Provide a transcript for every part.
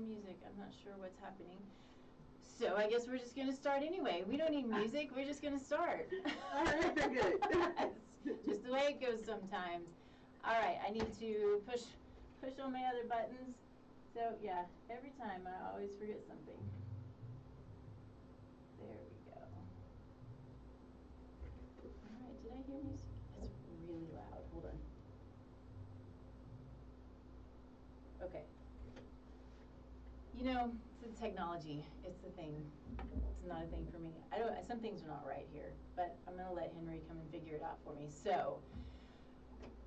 music. I'm not sure what's happening. So I guess we're just going to start anyway. We don't need music. We're just going to start. All right, very good. It's just the way it goes sometimes. All right, I need to push on my other buttons. So yeah, every time I always forget something. There we go. All right, did I hear music? It's really loud. Hold on. Okay. You know, it's the technology. It's the thing. It's not a thing for me. Some things are not right here, but I'm going to let Henry come and figure it out for me. So,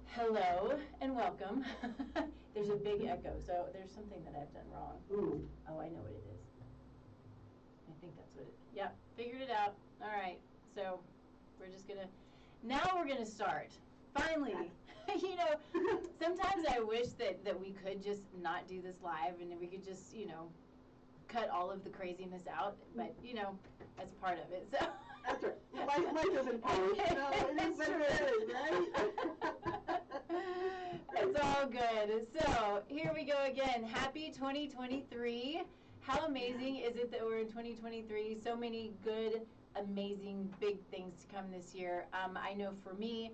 hello and welcome. There's a big echo, so there's something that I've done wrong. Ooh. Oh, I know what it is. I think that's what it is. Yep, figured it out. All right, so we're just going to, now we're going to start. Finally. You know, sometimes I wish that we could just not do this live and we could just, you know, cut all of the craziness out, but, you know, that's part of it. So that's right. Life isn't polished. No, it is what it is, right? It's all good. So here we go again. Happy 2023. How amazing is it that we're in 2023? So many good, amazing, big things to come this year. I know for me,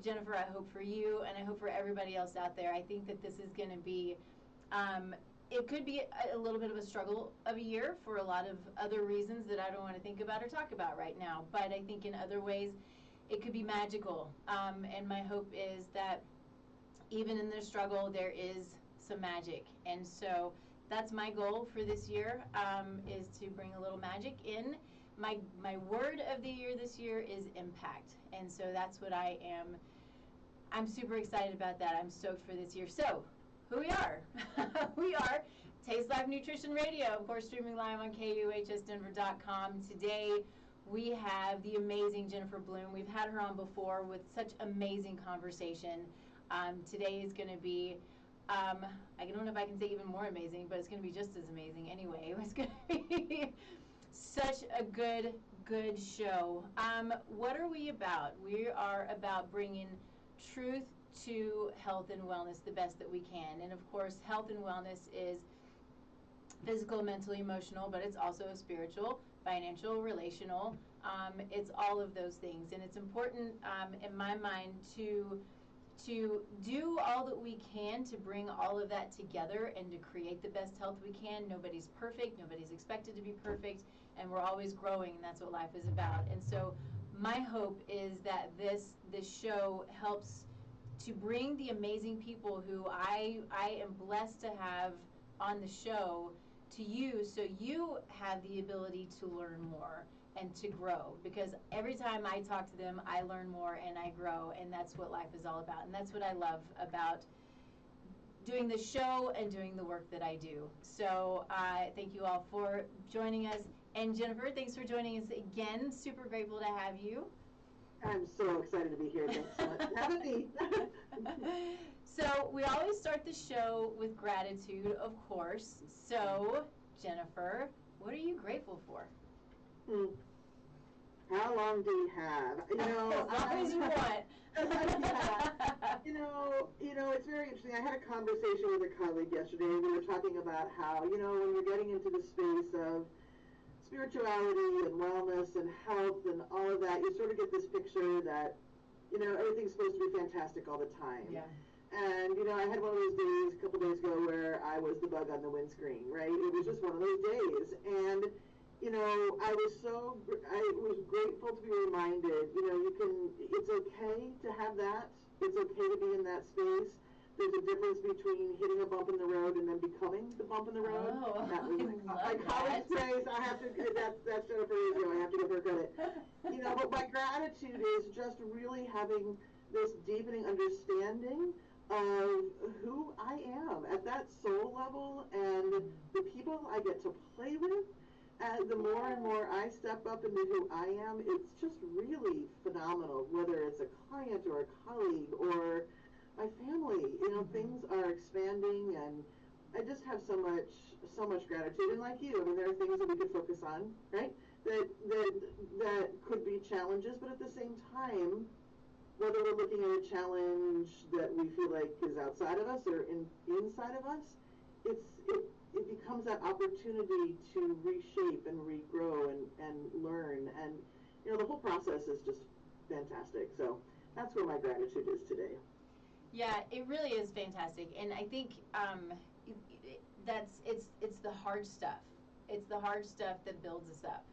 Jennifer, I hope for you, and I hope for everybody else out there. I think that this is going to be, it could be a little bit of a struggle of a year for a lot of other reasons that I don't want to think about or talk about right now. But I think in other ways, it could be magical. And my hope is that even in the struggle, there is some magic. And so that's my goal for this year, is to bring a little magic in. My word of the year this year is impact. And so that's what I'm super excited about that. I'm stoked for this year. So, who we are? We are Taste Life Nutrition Radio, of course, streaming live on KUHSdenver.com. Today, we have the amazing Jennifer Bloom. We've had her on before with such amazing conversation. Today is going to be, I don't know if I can say even more amazing, but it's going to be just as amazing anyway. It's going to be such a good show. What are we about? We are about bringing truth to health and wellness the best that we can. And of course, health and wellness is physical, mental, emotional, but it's also spiritual, financial, relational. It's all of those things. And it's important in my mind to do all that we can to bring all of that together and to create the best health we can. Nobody's perfect. Nobody's expected to be perfect. And we're always growing, and that's what life is about. And so my hope is that this show helps to bring the amazing people who I am blessed to have on the show to you, so you have the ability to learn more and to grow, because every time I talk to them, I learn more and I grow, and that's what life is all about. And that's what I love about doing the show and doing the work that I do. So thank you all for joining us. And Jennifer, thanks for joining us again. Super grateful to have you. I'm so excited to be here. Thanks so much for having me. So we always start the show with gratitude, of course. So, Jennifer, what are you grateful for? How long do you have? You know, as long as you want. Yeah. You know, it's very interesting. I had a conversation with a colleague yesterday. We were talking about how, you know, when you're getting into the space of spirituality and wellness and health and all of that, you sort of get this picture that, you know, everything's supposed to be fantastic all the time. Yeah. And, you know, I had one of those days a couple days ago where I was the bug on the windscreen, right? It was just one of those days. And, you know, I was grateful to be reminded, you know, it's okay to have that. It's okay to be in that space. There's a difference between hitting a bump in the road and then becoming the bump in the road. Oh, that was my college phrase. I have to, that's Jennifer Rizzo. I have to give her credit. You know, but my gratitude is just really having this deepening understanding of who I am at that soul level and the people I get to play with. The more and more I step up into who I am, it's just really phenomenal, whether it's a client or a colleague or my family. You know, things are expanding, and I just have so much gratitude. And like you, I mean, there are things that we could focus on, right? That could be challenges, but at the same time, whether we're looking at a challenge that we feel like is outside of us or inside of us, it's becomes that opportunity to reshape and regrow and learn. And, the whole process is just fantastic. So that's where my gratitude is today. Yeah, it really is fantastic, and I think it's the hard stuff. It's the hard stuff that builds us up,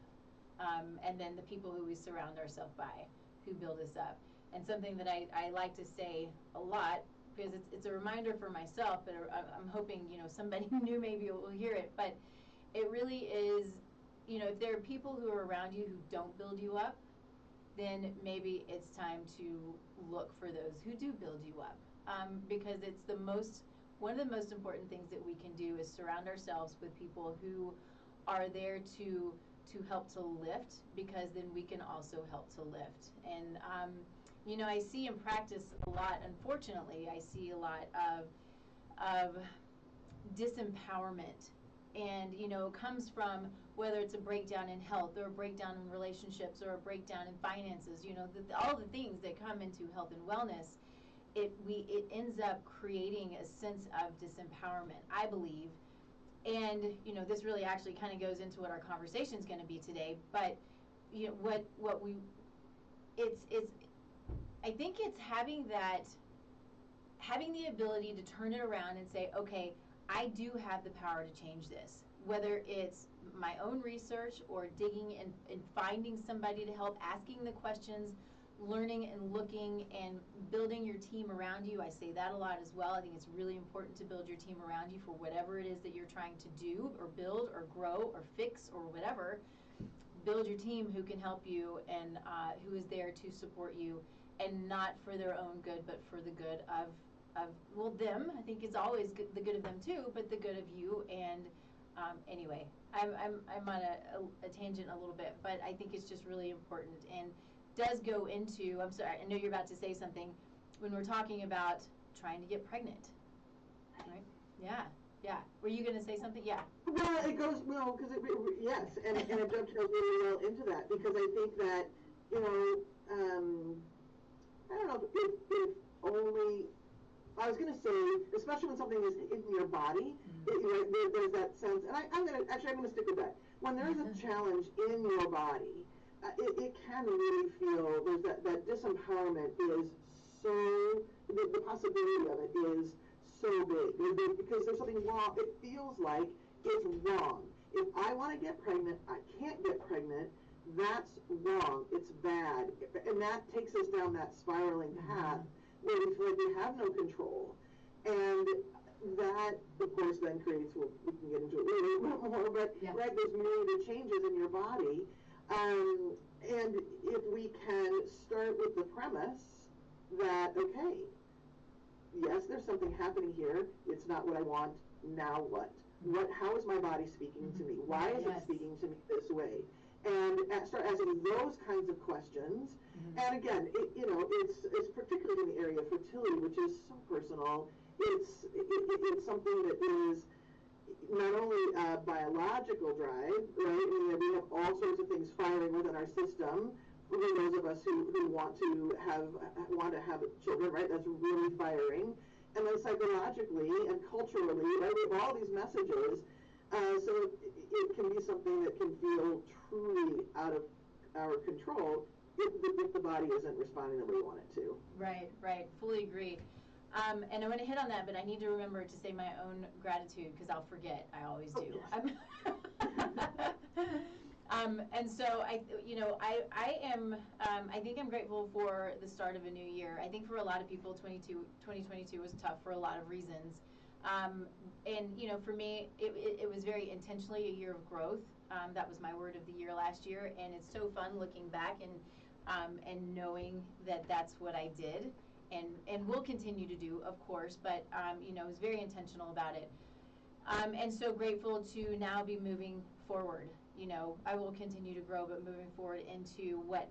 and then the people who we surround ourselves by, who build us up. And something that I like to say a lot, because it's a reminder for myself, but I'm hoping somebody new maybe will hear it. But it really is, if there are people who are around you who don't build you up, then maybe it's time to look for those who do build you up. Because it's one of the most important things that we can do is surround ourselves with people who are there to help to lift, because then we can also help to lift. And I see in practice a lot, unfortunately, I see a lot of disempowerment. And, it comes from whether it's a breakdown in health or a breakdown in relationships or a breakdown in finances, all the things that come into health and wellness, it ends up creating a sense of disempowerment, I believe. And, this really actually kind of goes into what our conversation is going to be today. But, I think it's having the ability to turn it around and say, okay, I do have the power to change this. Whether it's my own research or digging and finding somebody to help, asking the questions, learning and looking and building your team around you. I say that a lot as well. I think it's really important to build your team around you for whatever it is that you're trying to do or build or grow or fix or whatever. Build your team who can help you and who is there to support you, and not for their own good, but for the good of them. I think it's always the good of them too, but the good of you. And anyway, I'm on a tangent a little bit, but I think it's just really important and does go into, I'm sorry, I know you're about to say something, when we're talking about trying to get pregnant, right? Yeah. Were you going to say something? Yeah. Well, it goes, because yes, and it dovetails really well into that, because I think that, I don't know if only, I was going to say, especially when something is in your body, there's that sense, and I'm going to stick with that. When there's a challenge in your body, it can really feel, there's that disempowerment is so, the possibility of it is so big, because there's something wrong. It feels like it's wrong. If I want to get pregnant, I can't get pregnant. That's wrong. It's bad. And that takes us down that spiraling path where we feel like we have no control. And that, of course, then creates, we can get into it a little bit more, but right, there's myriad of changes in your body. And if we can start with the premise that, okay, yes, there's something happening here. It's not what I want. Now what? How is my body speaking to me? Why is it speaking to me this way? And start asking those kinds of questions. And again, it's particularly in the area of fertility, which is so personal. It's something that is not only a biological drive, right? We have all sorts of things firing within our system. For those of us who want to have children, right? That's really firing. And then psychologically and culturally, right? We have all these messages. So it can be something that can feel truly out of our control if the body isn't responding the way we want it to. Right. Fully agree. And I'm going to hit on that, but I need to remember to say my own gratitude, because I'll forget. I always do. Yes. And so I think I'm grateful for the start of a new year. I think for a lot of people, 2022 was tough for a lot of reasons. And for me, it was very intentionally a year of growth. That was my word of the year last year, and it's so fun looking back and knowing that that's what I did. And will continue to do, of course, but was very intentional about it. And so grateful to now be moving forward. I will continue to grow, but moving forward into what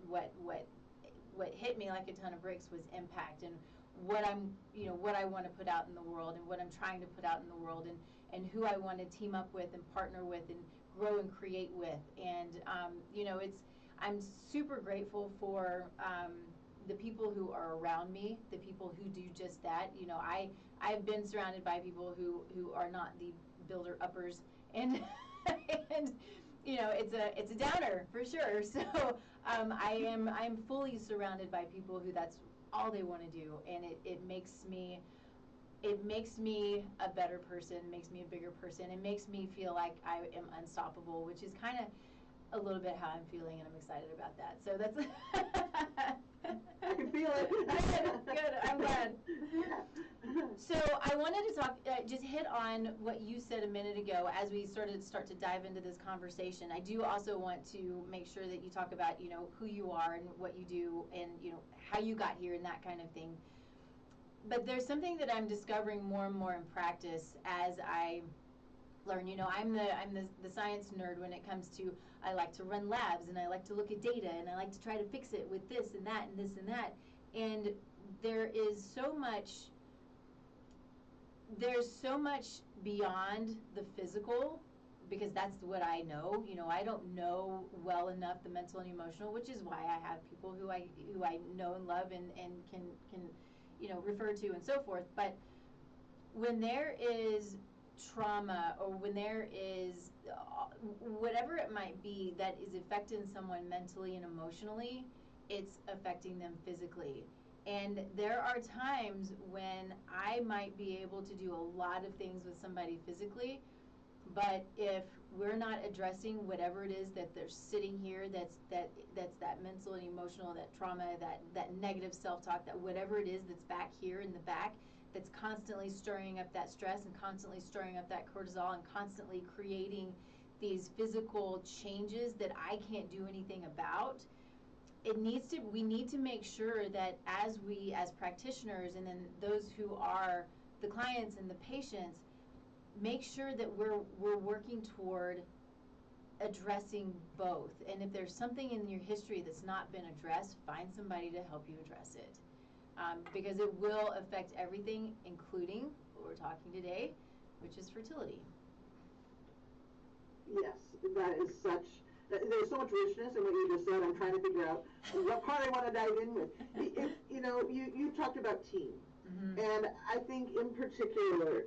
hit me like a ton of bricks was impact, and what I want to put out in the world, and what I'm trying to put out in the world, and who I want to team up with and partner with and grow and create with. And I'm super grateful for the people who are around me, the people who do just that, you know, I've been surrounded by people who are not the builder uppers, and and you know, it's a downer for sure. So I'm fully surrounded by people who that's all they want to do, and it makes me a better person, makes me a bigger person, it makes me feel like I am unstoppable, which is kind of a little bit how I'm feeling, and I'm excited about that. So that's I can feel it. Good, I'm glad. So I wanted to talk, just hit on what you said a minute ago as we start to dive into this conversation. I do also want to make sure that you talk about, you know, who you are and what you do, and you know how you got here and that kind of thing. But there's something that I'm discovering more and more in practice as I learn. You know, I'm the science nerd when it comes to, I like to run labs, and I like to look at data, and I like to try to fix it with this and that and this and that. And there's so much beyond the physical, because that's what I know. You know, I don't know well enough the mental and emotional, which is why I have people who I know and love and can you know, refer to and so forth. But when there is trauma, or when there is whatever it might be that is affecting someone mentally and emotionally, it's affecting them physically. And there are times when I might be able to do a lot of things with somebody physically, but if we're not addressing whatever it is that they're sitting here, that's that mental and emotional, that trauma, that negative self-talk, that whatever it is that's back here in the back, that's constantly stirring up that stress and constantly stirring up that cortisol and constantly creating these physical changes that I can't do anything about. We need to make sure that as practitioners, and then those who are the clients and the patients, make sure that we're working toward addressing both. And if there's something in your history that's not been addressed, find somebody to help you address it. Because it will affect everything, including what we're talking today, which is fertility. Yes, that is such, there's so much richness in what you just said. I'm trying to figure out what part I want to dive in with. You know, you talked about team. Mm-hmm. And I think in particular,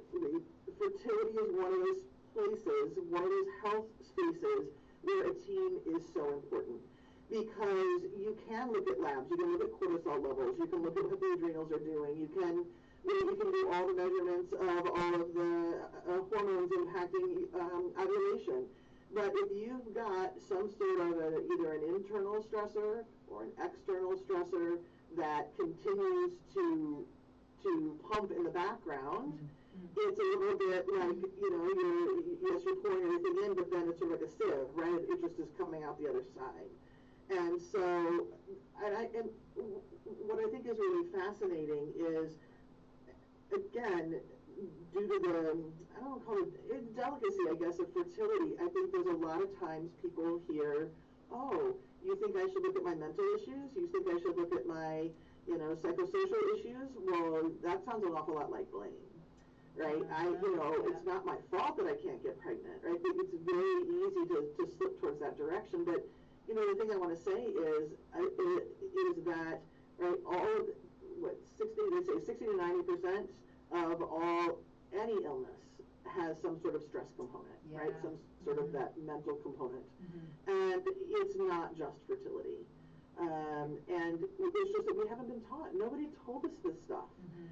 fertility is one of those places, one of those health spaces where a team is so important. Because you can look at labs, you can look at cortisol levels, you can look at what the adrenals are doing, you can do all the measurements of all of the hormones impacting ovulation. But if you've got some sort of either an internal stressor or an external stressor that continues to pump in the background, mm-hmm. It's a little bit like, you know, you're pouring everything in, but then it's sort of like a sieve, right? It just is coming out the other side. And so, and what I think is really fascinating is, again, due to the, I don't call it delicacy, I guess, of fertility, I think there's a lot of times people hear, oh, you think I should look at my mental issues? You think I should look at my, you know, psychosocial issues? Well, that sounds an awful lot like blame, right? It's not my fault that I can't get pregnant, right? It's very easy to slip towards that direction, but you know, the thing I want to say is that, right, all, 60 to 90% of any illness has some sort of stress component, yeah. Right? Some sort mm-hmm. of that mental component. Mm-hmm. And it's not just fertility. And it's just that we haven't been taught. Nobody told us this stuff. Mm-hmm.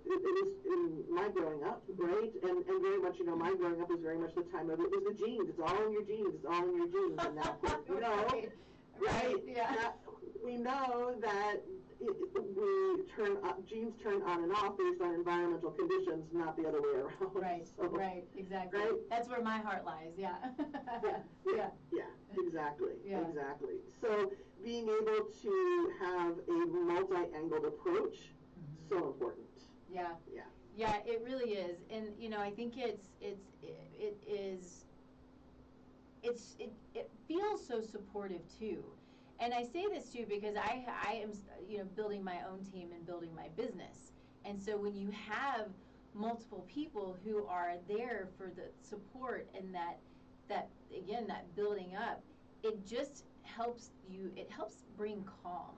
It was in my growing up, right? And very much, you know, my growing up was very much the time of it was the genes. It's all in your genes. It's all in your genes. And now, of course, we know, right? Yeah. We know that genes turn on and off based on environmental conditions, not the other way around. Right, so, right, exactly. Right? That's where my heart lies, yeah. Yeah, exactly, yeah. Exactly. So being able to have a multi-angled approach, mm-hmm. so important. Yeah. Yeah. Yeah, it really is. And, you know, I think it feels so supportive too. And I say this too because I am, you know, building my own team and building my business. And so when you have multiple people who are there for the support and that building up, it just helps you, it helps bring calm.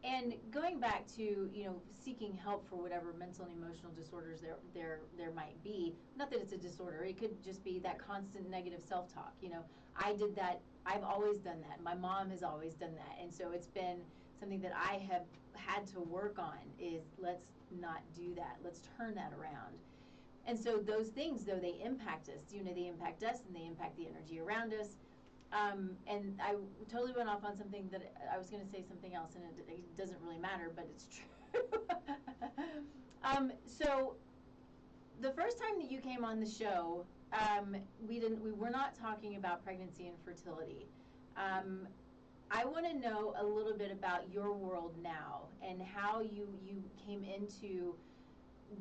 And going back to, seeking help for whatever mental and emotional disorders there might be, not that it's a disorder, it could just be that constant negative self-talk. I did that, I've always done that. My mom has always done that. And so it's been something that I have had to work on is let's not do that. Let's turn that around. And so those things, though, they impact us. They impact us and they impact the energy around us. And I totally went off on something that I was going to say something else, and it doesn't really matter, but it's true. So the first time that you came on the show, we were not talking about pregnancy and fertility. I want to know a little bit about your world now and how you came into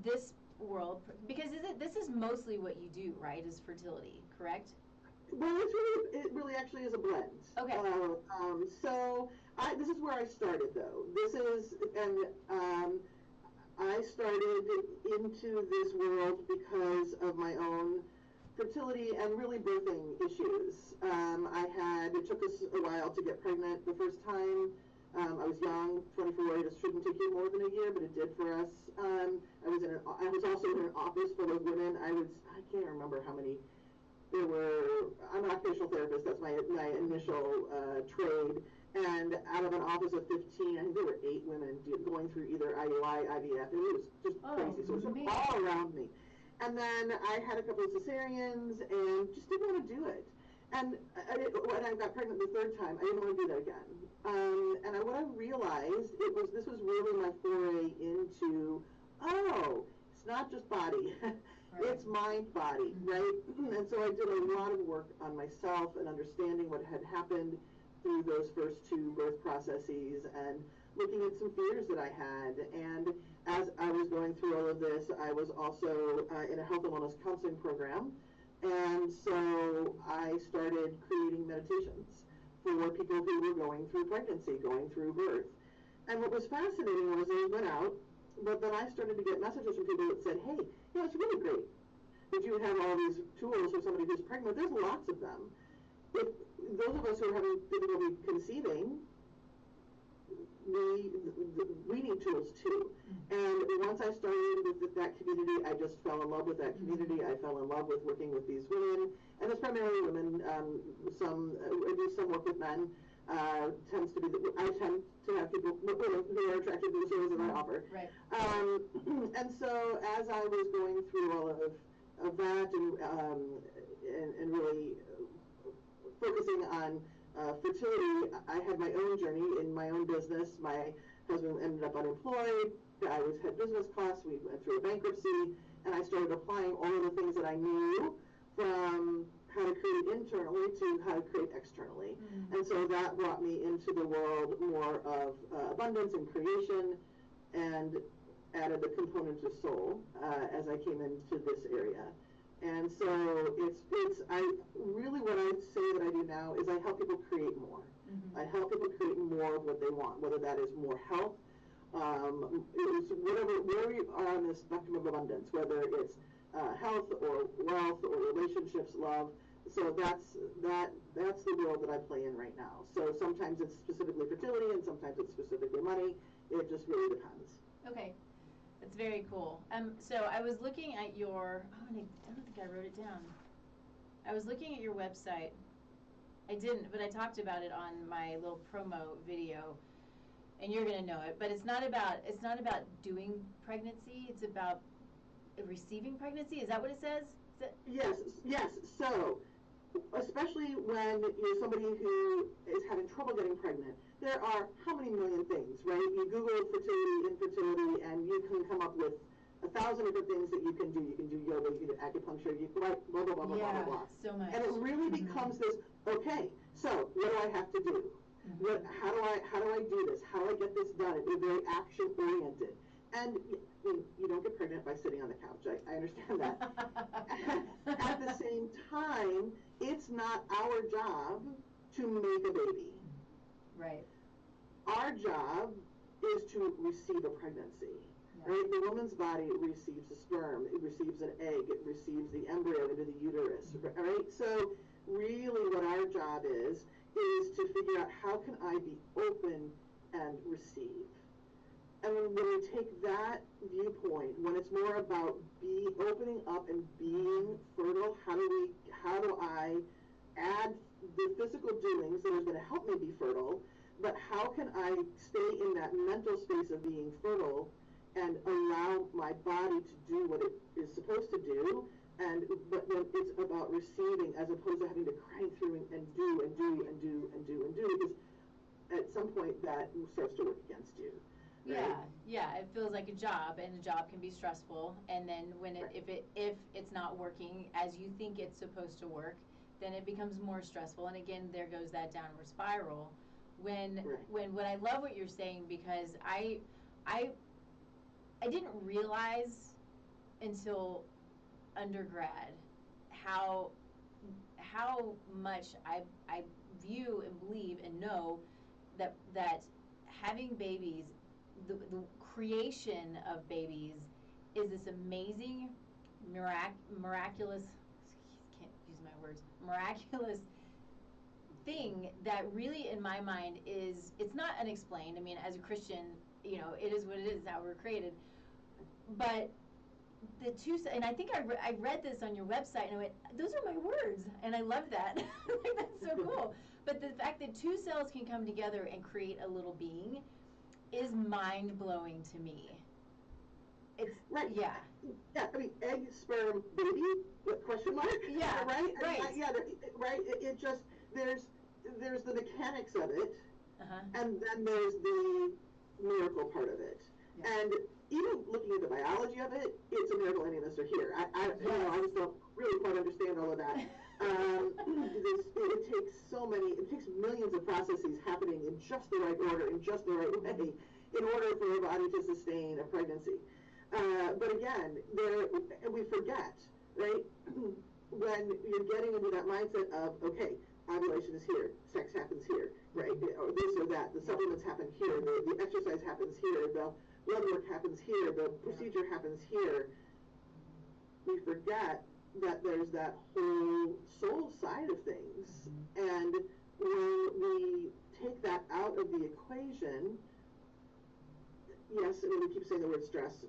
this world, because this is mostly what you do, right? Is fertility, correct? Well, it really actually is a blend. Okay. So this is where I started, though. I started into this world because of my own fertility and really birthing issues. It took us a while to get pregnant the first time. I was young, 24. It shouldn't take you more than a year, but it did for us. I was also in an office full of women. I can't remember how many. I'm an occupational therapist, that's my initial trade, and out of an office of 15, I think there were 8 women going through either IUI, IVF, and it was just crazy, so it was all around me. And then I had a couple of cesareans and just didn't want to do it. And when I got pregnant the third time, I didn't want to do that again. And what I realized, this was really my foray into, it's not just body. It's mind, body, right? And so I did a lot of work on myself and understanding what had happened through those first 2 birth processes and looking at some fears that I had. And as I was going through all of this, I was also in a health and wellness counseling program. And so I started creating meditations for people who were going through pregnancy, going through birth. And what was fascinating was they went out, but then I started to get messages from people that said, hey, it's really great that you have all these tools for somebody who's pregnant. There's lots of them. If those of us who are having difficulty conceiving, we need tools too. And once I started with that community, I just fell in love with that community. I fell in love with working with these women, and it's primarily women. I do some work with men. I tend to have people who are attracted to the services that I offer. Right. And so as I was going through all of that and really focusing on fertility, I had my own journey in my own business. My husband ended up unemployed. I had business costs. We went through a bankruptcy, and I started applying all of the things that I knew from how to create internally to how to create externally. And so that brought me into the world more of abundance and creation, and added the component of soul as I came into this area. And so what I say that I do now is I help people create more. I help people create more of what they want, whether that is more health, where you are on the spectrum of abundance, whether it's health or wealth or relationships, love. So that's the world that I play in right now. So sometimes it's specifically fertility, and sometimes it's specifically money. It just really depends. Okay, that's very cool. So I was looking at your. I don't think I wrote it down. I was looking at your website. I didn't, but I talked about it on my little promo video, and you're gonna know it. But it's not about doing pregnancy. It's about receiving pregnancy. Is that what it says? Yes. So, especially when you're somebody who is having trouble getting pregnant, there are how many million things, right? You Google fertility, infertility, and you can come up with 1,000 different things that you can do. You can do yoga, you can do acupuncture, you can write blah, blah, blah, blah, blah, blah. So much. And it really becomes this, okay, so what do I have to do? How do I do this? How do I get this done? It's very action oriented. And you don't get pregnant by sitting on the couch. I understand that. At the same time, it's not our job to make a baby. Right. Our job is to receive a pregnancy. Right? The woman's body receives a sperm, it receives an egg, it receives the embryo into the uterus. Right? So really what our job is to figure out how can I be open and receive. And when we take that viewpoint, when it's more about opening up and being fertile, how do I add the physical doings that are going to help me be fertile, but how can I stay in that mental space of being fertile and allow my body to do what it is supposed to do, but then it's about receiving as opposed to having to crank through and do, because at some point that starts to work against you. Right? Yeah, it feels like a job, and a job can be stressful, and then when if it's not working as you think it's supposed to work, then it becomes more stressful, and again there goes that downward spiral. When what I love what you're saying, because I didn't realize until undergrad how much I view and believe and know that having babies, the creation of babies, is this amazing miraculous, can't use my words, miraculous thing that really in my mind it's not unexplained. I mean, as a Christian, it is what it is, how we're created. But the two, and I think I read this on your website, and I went, those are my words, and I love that. Like, that's so cool. But the fact that two cells can come together and create a little being is mind-blowing to me. It's right. Yeah. I mean, egg, sperm, baby? Question mark? Yeah. Right. Right. Right. It just there's the mechanics of it, and then there's the miracle part of it, and even looking at the biology of it, it's a miracle any of us are here. I just don't really quite understand all of that. It takes millions of processes happening in just the right order, in just the right way, in order for a body to sustain a pregnancy. But again, we forget, right? When you're getting into that mindset of, okay, ovulation is here, sex happens here, right? Or this or that, the supplements happen here, the exercise happens here, the blood work happens here, the procedure happens here. We forget that there's that whole soul side of things. And when we take that out of the equation, yes, I mean, we keep saying the word stress,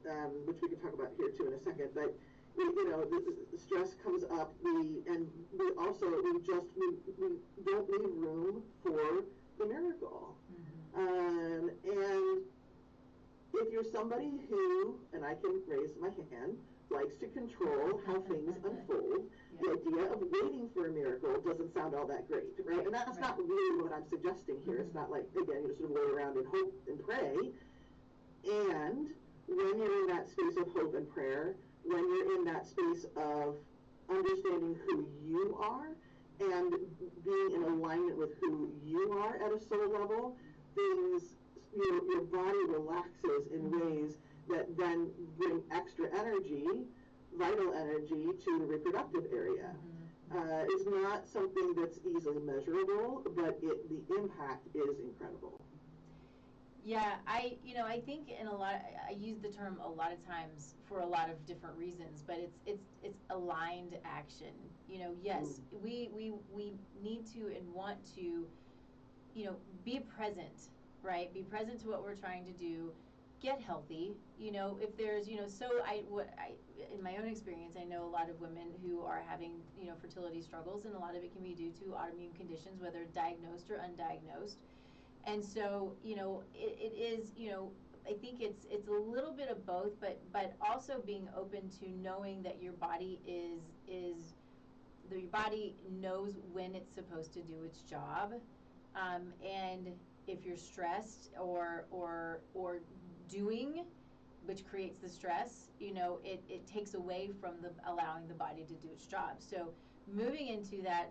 which we can talk about here too in a second, but the stress comes up, and we don't leave room for the miracle. And if you're somebody who, and I can raise my hand, likes to control how things unfold, the idea of waiting for a miracle doesn't sound all that great, right? And that's not really what I'm suggesting here. It's not like, again, you just sort of lay around and hope and pray. And when you're in that space of hope and prayer, when you're in that space of understanding who you are and being in alignment with who you are at a soul level, your body relaxes in ways that then bring extra energy, vital energy, to the reproductive area. It's not something that's easily measurable, but the impact is incredible. Yeah, I think I use the term a lot of times for a lot of different reasons, but it's aligned action. Yes, we need to and want to, be present, right? Be present to what we're trying to do. Get healthy. If there's, in my own experience, I know a lot of women who are having, fertility struggles, and a lot of it can be due to autoimmune conditions, whether diagnosed or undiagnosed. And so, it is, I think it's a little bit of both, but also being open to knowing that your body your body knows when it's supposed to do its job, and if you're stressed or doing, which creates the stress, it takes away from allowing the body to do its job. So moving into that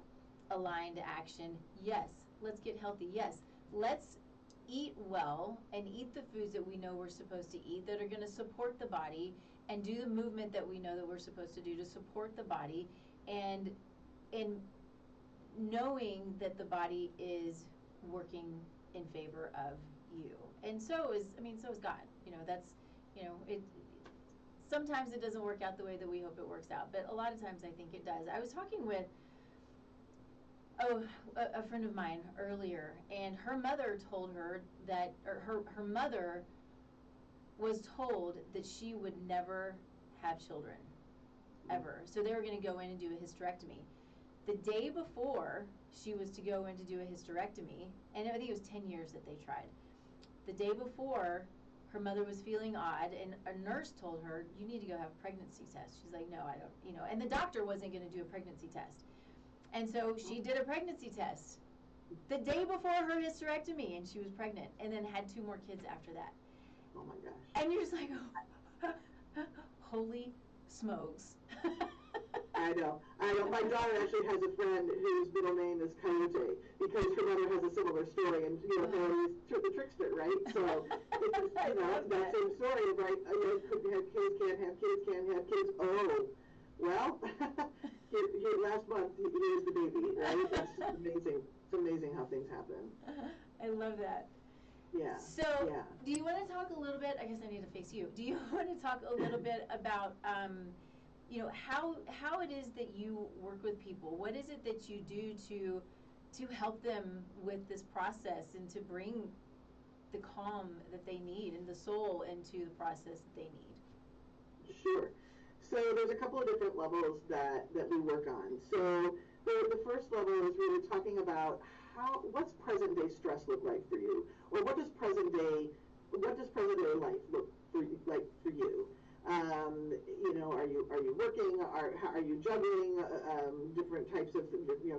aligned action, yes, let's get healthy. Yes, let's eat well and eat the foods that we know we're supposed to eat that are going to support the body, and do the movement that we know that we're supposed to do to support the body, and knowing that the body is working in favor of you. And so is God. That's, it sometimes it doesn't work out the way that we hope it works out, but a lot of times I think it does. I was talking with Oh, a friend of mine earlier, and her mother told her that, or her mother was told that she would never have children, ever. So they were going to go in and do a hysterectomy. The day before she was to go in to do a hysterectomy, and I think it was 10 years that they tried. The day before, her mother was feeling odd, and a nurse told her, "You need to go have a pregnancy test." She's like, "No, I don't," and the doctor wasn't going to do a pregnancy test. And so she did a pregnancy test the day before her hysterectomy, and she was pregnant, and then had 2 more kids after that. Oh my gosh. And you're just like, holy smokes. I know. My daughter actually has a friend whose middle name is Coyote because her mother has a similar story, and Coyote's the trickster, right? So it's that same story of right. Could have kids, can't have kids, can't have kids. Oh, well, here last month here's the baby, right? That's just amazing. It's amazing how things happen. I love that. Yeah. So, do you want to talk a little bit? I guess I need to face you. Do you want to talk a little bit about, how it is that you work with people? What is it that you do to help them with this process and to bring the calm that they need and the soul into the process that they need? Sure. So there's a couple of different levels that we work on. So the first level is really talking about what's present day stress look like for you, or what does present day life look like for you? Are you working? Are you juggling different types of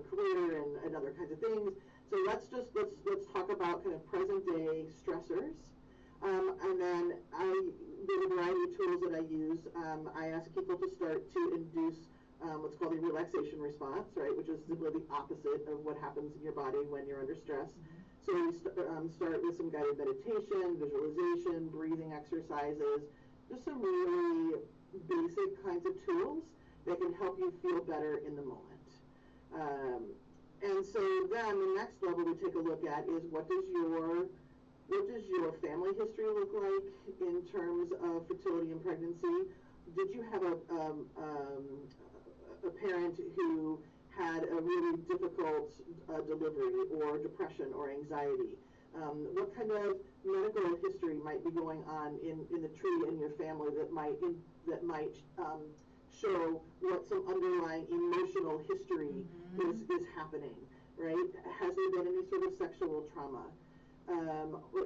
career and other kinds of things? So let's talk about kind of present day stressors, and then there's a variety of tools that I use. I ask people to start to induce what's called a relaxation response, right, which is simply the opposite of what happens in your body when you're under stress. So we start with some guided meditation, visualization, breathing exercises, just some really basic kinds of tools that can help you feel better in the moment. And so then the next level we take a look at is what does your family history look like in terms of fertility and pregnancy? Did you have a parent who had a really difficult delivery, or depression or anxiety? What kind of medical history might be going on in the tree in your family that might show what some underlying emotional history is happening, right? Has there been any sort of sexual trauma? So we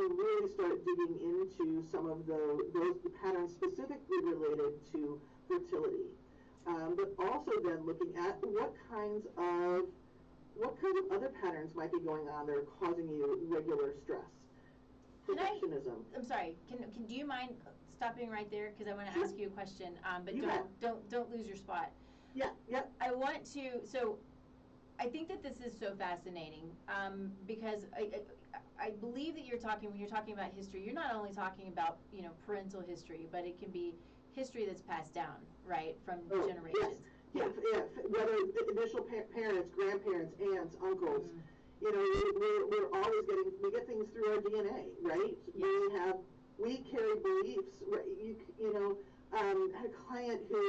really start digging into some of those patterns specifically related to fertility, but also then looking at what kinds of other patterns might be going on that are causing you regular stress. Perfectionism. I'm sorry. Do you mind stopping right there, because I want to ask you a question, but don't lose your spot. Yeah. I want to. So, I think that this is so fascinating, because I believe that when you're talking about history, you're not only talking about parental history, but it can be history that's passed down, right, from generations. Yes. Yeah. Whether initial parents, grandparents, aunts, uncles, we're always we get things through our DNA, right? Yes. We carry beliefs. Had a client who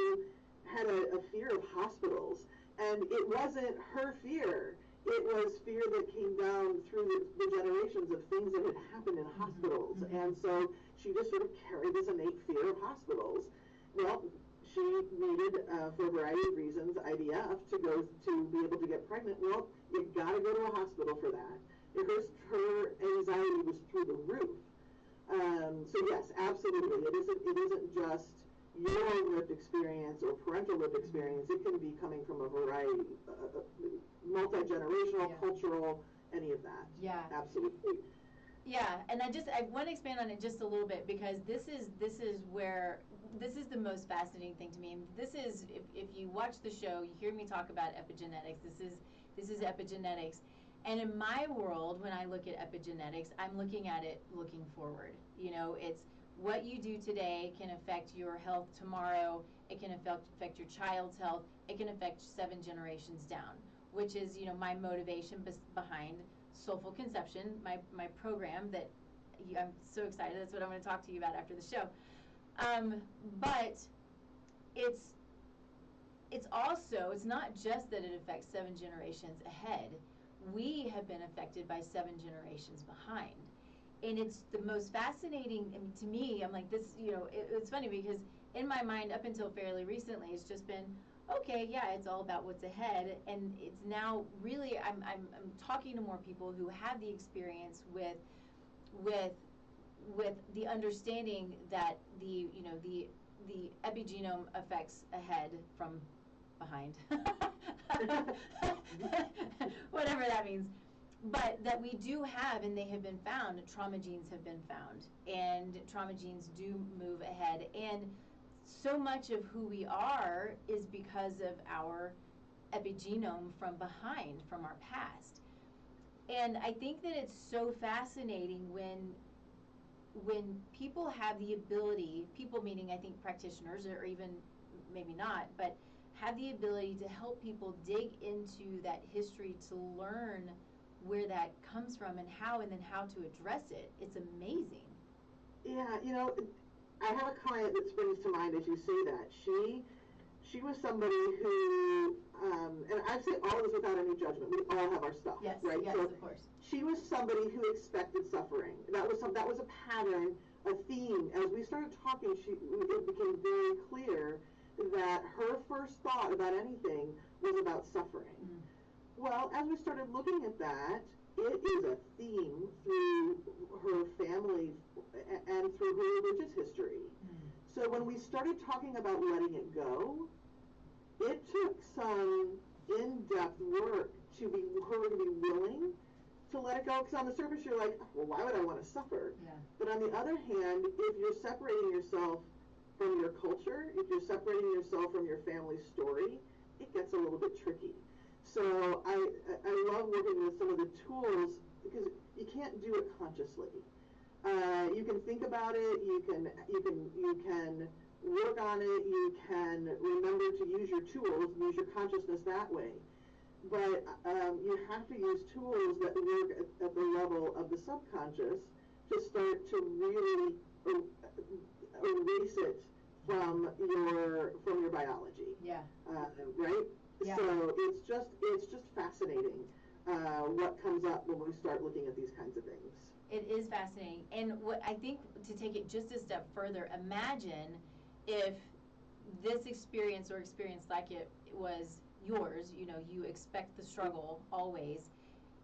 had a fear of hospitals, and it wasn't her fear. It was fear that came down through the generations of things that had happened in hospitals. And so she just sort of carried this innate fear of hospitals. Well, she needed, for a variety of reasons, IVF to be able to get pregnant. Well, you gotta go to a hospital for that. Her anxiety was through the roof. So yes, absolutely. It isn't just your lived experience or parental lived experience. It can be coming from a variety, multi-generational, cultural, any of that. Yeah. Absolutely. Yeah, and I want to expand on it just a little bit, because this is the most fascinating thing to me. And this is, if you watch the show, you hear me talk about epigenetics. This is epigenetics. And in my world, when I look at epigenetics, I'm looking at it looking forward. It's what you do today can affect your health tomorrow. It can affect your child's health. It can affect 7 generations down, which is, my motivation behind Soulful Conception, my program that I'm so excited. That's what I'm going to talk to you about after the show. But it's it's also, it's not just that it affects 7 generations ahead. We have been affected by 7 generations behind. And it's the most fascinating, I mean, to me, I'm like, this, it's funny because in my mind, up until fairly recently, it's just been, okay, yeah, it's all about what's ahead. And it's now really, I'm talking to more people who have the experience with the understanding that the epigenome affects ahead from behind. Whatever that means. But that we do have, and they have been found, trauma genes have been found. And trauma genes do move ahead. And so much of who we are is because of our epigenome from behind, from our past. And I think that it's so fascinating when people have the ability, people meaning I think practitioners, or even maybe not, but have the ability to help people dig into that history to learn where that comes from and then how to address it. It's amazing. Yeah, I have a client that springs to mind as you say that. She was somebody who, and I say all of this without any judgment. We all have our stuff, yes, right? Yes, so of course. She was somebody who expected suffering. That was a pattern, a theme. As we started talking, it became very clear that her first thought about anything was about suffering. Mm. Well, as we started looking at that, it is a theme through her family and through her religious history. Mm. So when we started talking about letting it go, it took some in-depth work to be willing to let it go. Because on the surface, you're like, well, why would I want to suffer? Yeah. But on the other hand, if you're separating yourself from your culture, if you're separating yourself from your family story, it gets a little bit tricky. So I love working with some of the tools because you can't do it consciously. You can think about it. You can work on it. You can remember to use your tools, use your consciousness that way. But you have to use tools that work at the level of the subconscious to start to really erase it from your biology. Yeah. Right. Yeah. So it's just fascinating what comes up when we start looking at these kinds of things. It is fascinating, and what I think, to take it just a step further, imagine if this experience or experience like it was yours. You expect the struggle always,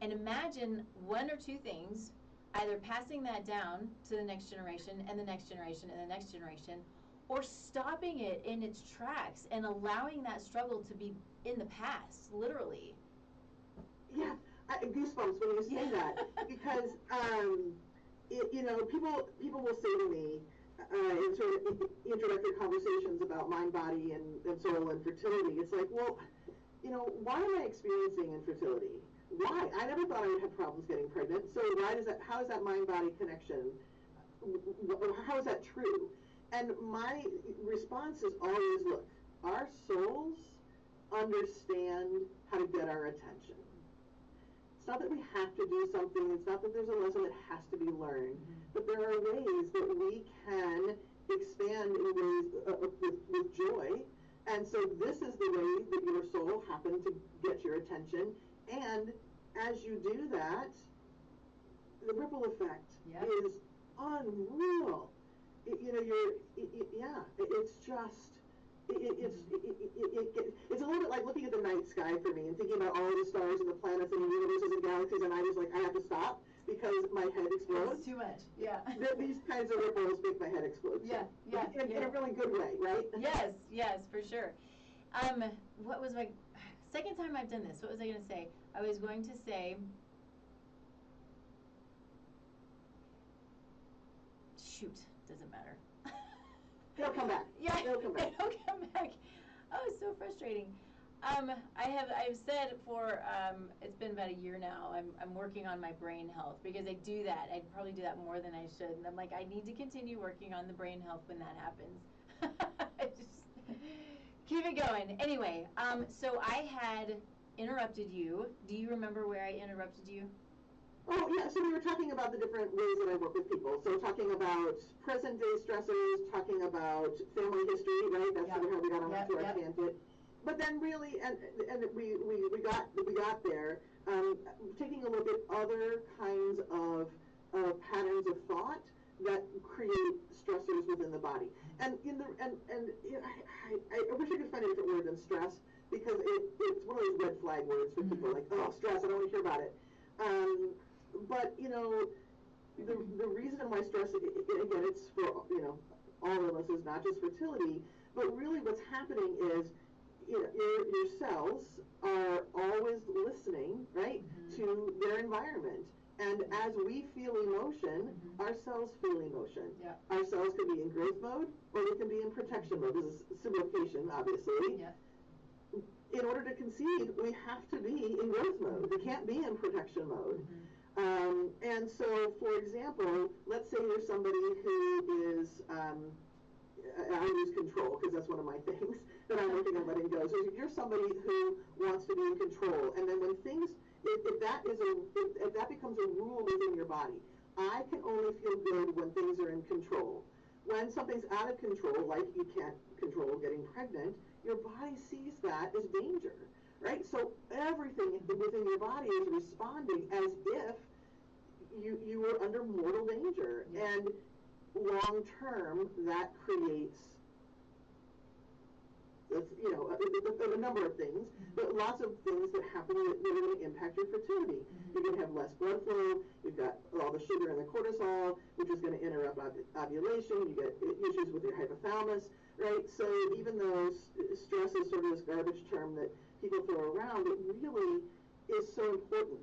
and imagine one or two things, either passing that down to the next generation and the next generation and the next generation, or stopping it in its tracks and allowing that struggle to be in the past, literally. Yeah, goosebumps when you say that, because people will say to me in sort of introductory conversations about mind, body, and soul and fertility. It's like, well, why am I experiencing infertility? Why? I never thought I would have problems getting pregnant. So how is that mind-body connection? How is that true? And my response is always, look, our souls understand how to get our attention. It's not that we have to do something. It's not that there's a lesson that has to be learned. Mm-hmm. But there are ways that we can expand in ways with joy. And so this is the way that your soul happened to get your attention. And as you do that, the ripple effect is unreal. It's a little bit like looking at the night sky for me and thinking about all the stars and the planets and the universes and galaxies, and I have to stop because my head explodes. It's too much. Yeah. These kinds of ripples make my head explode. Yeah. In a really good way, right? Yes, for sure. What was my second time I've done this? What was I going to say? I was going to say, shoot, doesn't matter. They'll come back. Yeah, they'll come back. They'll come back. Oh, it's so frustrating. I've said for it's been about a year now. I'm working on my brain health because I do that. I'd probably do that more than I should. And I'm like, I need to continue working on the brain health when that happens. Just keep it going. Anyway, so I had interrupted you. Do you remember where I interrupted you? Oh, yeah, so we were talking about the different ways that I work with people. So talking about present-day stressors, talking about family history, right? That's sort of how we got onto our tangent. but then really, and we got there, taking a look at other kinds of patterns of thought that create stressors within the body. And you know, I wish I could find a different word than stress, because it's one of those red flag words for people, like, oh, stress, I don't want to hear about it. But you know, the reason why stress, again, it's for, you know, all illnesses, not just fertility, but really what's happening is, you know, your cells are always listening, right, to their environment. And as we feel emotion, our cells feel emotion. Yeah. Our cells can be in growth mode, or they can be in protection mode. This is simplification, obviously. Yeah. In order to conceive, we have to be in growth mode. We can't be in protection mode. And so, for example, let's say you're somebody who is, I use control because that's one of my things that I'm working on letting go. So if you're somebody who wants to be in control, and then when things, if that becomes a rule within your body, I can only feel good when things are in control. When something's out of control, like you can't control getting pregnant, your body sees that as danger, right? So everything within your body is responding as if you were under mortal danger. Yeah. And long term, that creates, you know, a number of things, but lots of things that happen that are going to impact your fertility. You're going to have less blood flow, you've got all the sugar and the cortisol, which is going to interrupt ovulation, you get issues with your hypothalamus, right? So even though stress is sort of this garbage term that people throw around, it really is so important.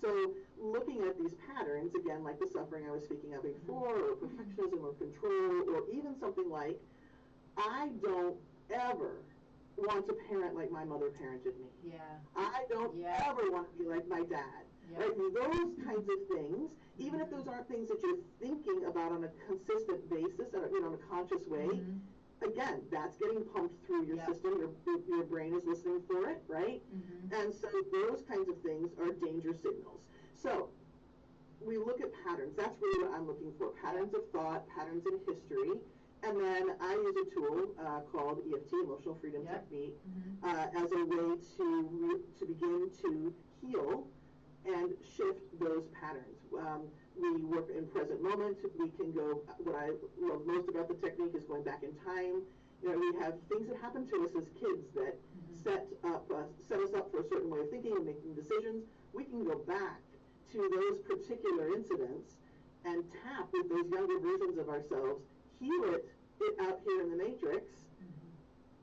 So looking at these patterns, again, like the suffering I was speaking of before, or perfectionism or control, or even something like, I don't ever want to parent like my mother parented me. Yeah. I don't ever want to be like my dad. Yeah. Right? Those kinds of things, even if those aren't things that you're thinking about on a consistent basis, you know, in a conscious way, again, that's getting pumped through your system. Your brain is listening for it, right? And so those kinds of things are danger signals. So we look at patterns. That's really what I'm looking for. Patterns of thought, patterns in history. And then I use a tool called EFT, Emotional Freedom Technique, as a way to begin to heal and shift those patterns. We work in present moment. We can go, what I love most about the technique is going back in time. You know, we have things that happen to us as kids that set us up for a certain way of thinking and making decisions. We can go back to those particular incidents and tap with those younger versions of ourselves, heal it out here in the matrix,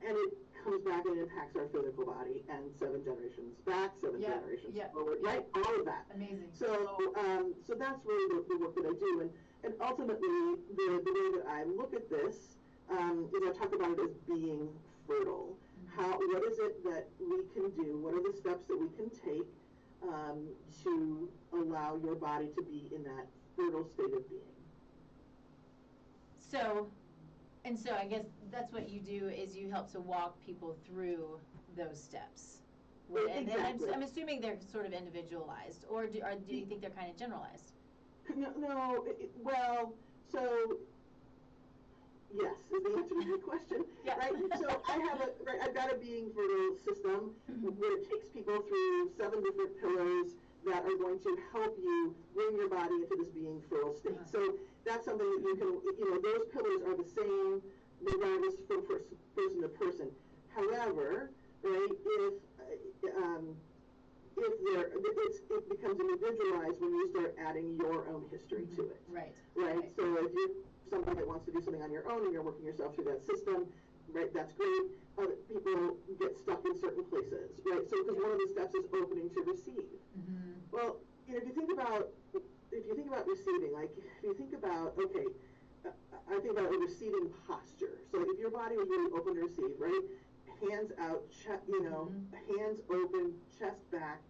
and it comes back and impacts our physical body, and 7 generations back, 7 generations forward, right? All of that. Amazing. So, so that's really the work that I do, and ultimately the way that I look at this is I talk about it as being fertile. What is it that we can do? What are the steps that we can take to allow your body to be in that fertile state of being? So I guess that's what you do, is you help to walk people through those steps. Exactly. And I'm assuming they're sort of individualized, or do you think they're kind of generalized? No, well, so yes is the answer to your question, right? So I've got a being fertile system where it takes people through 7 different pillars that are going to help you bring your body into this being fertile state. So that's something that you can, you know, those pillars are the same regardless from person to person. However, right, it becomes individualized when you start adding your own history to it. Right. So if you're somebody that wants to do something on your own and you're working yourself through that system, right, that's great. Other people get stuck in certain places, right? So because one of the steps is opening to receive. Well, you know, if you think about receiving, like if you think about, okay, I think about a receiving posture. So if your body was really open to receive, right? Hands out, hands open, chest back.